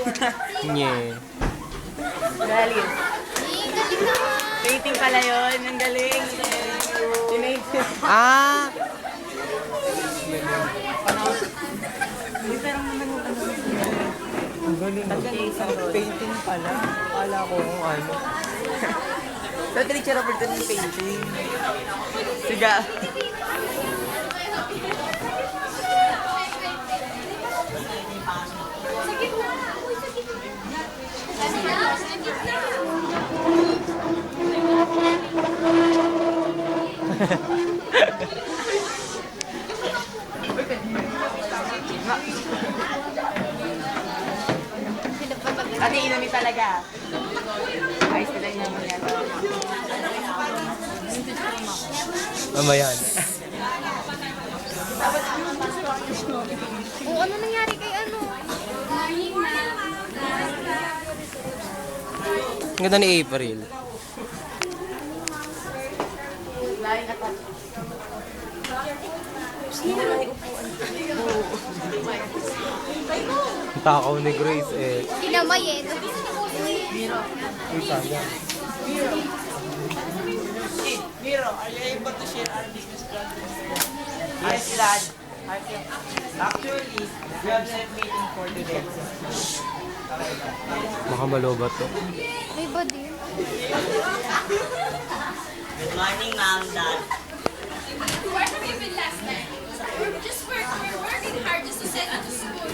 Nye. Galing. Painting pala yun. Ang galing. Tinating. Ah! Uy, pero naman yung ano. Ang galing. Painting pala. Akala ko kung ano. Pero teacher Robert ko ng painting. Siga. Ate, inami talaga. Ayos ka lang naman yan. Mamaya na. Oh, ano nangyari kay ano? Ang ganda ni April. Ang takaw ni Grace eh. Kinamay eh. Uy, sayang. Miro, are you able to share our business plan? Yes, Dad. Actually, we have set meeting for today. Baka malobat to. May ba din? Good morning, Ma'am, Dad. Where have you been last night? We're working hard just to send you to school.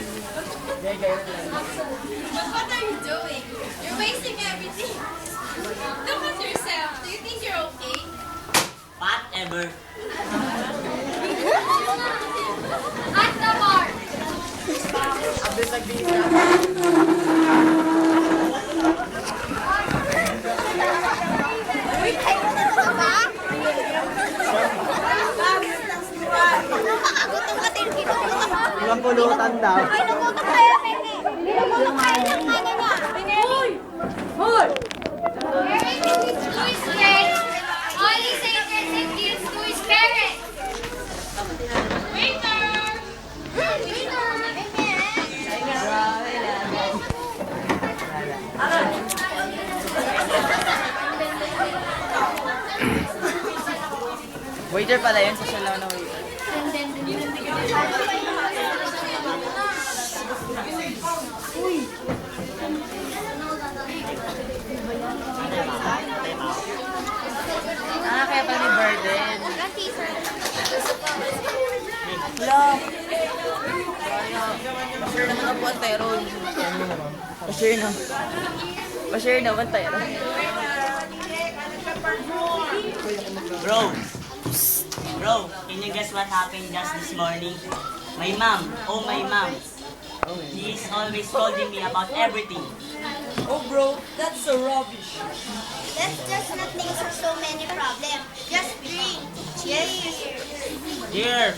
But what are you doing? You're wasting everything. Look at yourself. Do you think you're okay? Whatever. At the mark. Uy, tayo na naman ba? Nakakagutom ka din. Kinukutom ka. Ilang pulutan daw. Ay, nagutom tayo, Peke. Nagutom tayo ng ano niya. Hoy! Hoy! Everything is to his parents. All his secrets and gifts to his parents. Waiter! Waiter pala yun, social lang na waiter. Ah, kaya pala may burden. Wala. Pa-share naman ang buwan tayo ron. Pa-share na. Pa-share naman tayo ron. Bro, can you guess what happened just this morning? My mom, oh my mom. She is always scolding me about everything. Oh bro, that's so rubbish. Let's just not think of so many problems. Just drink. Cheers. Here,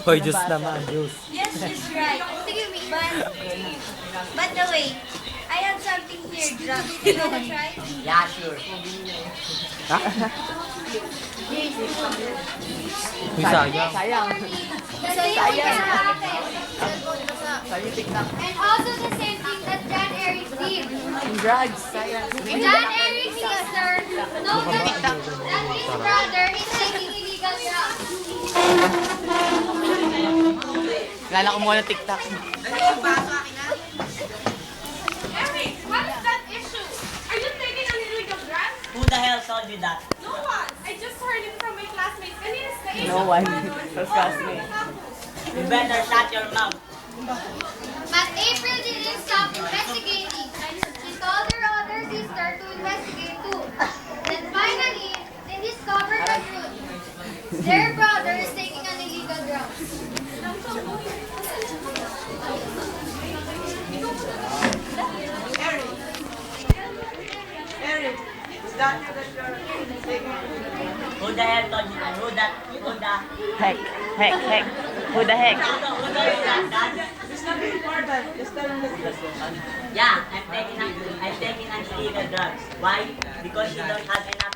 Hoy, Diyos naman, Diyos. Yes, she's right. Sige, By the way, I have something here, drugs. Do you wanna try? yeah, sure. Uy, sayang. Sayang. Sayang. Sabi TikTok. And also the same thing that John Eric did. Drugs. Sayang. John Eric's sister knows that his brother is taking illegal drugs. Lala ko muna TikTok. Eric, what is that issue? Are you taking an illegal drug? Who the hell told you that? No one. I just heard it from my classmates. Kanina sa No one. Trust me. You better shut your mouth. But April didn't stop investigating. She told her other sister to investigate too. Then finally, they discovered the truth. Their brother is taking an illegal drug. Eric, is that you that you're taking? Who the hell told you that? Who the Heck. Who the heck? who told you that, Dad? It's not important. Just tell him that. Yeah, I'm taking an illegal drugs. Why? Because you don't have enough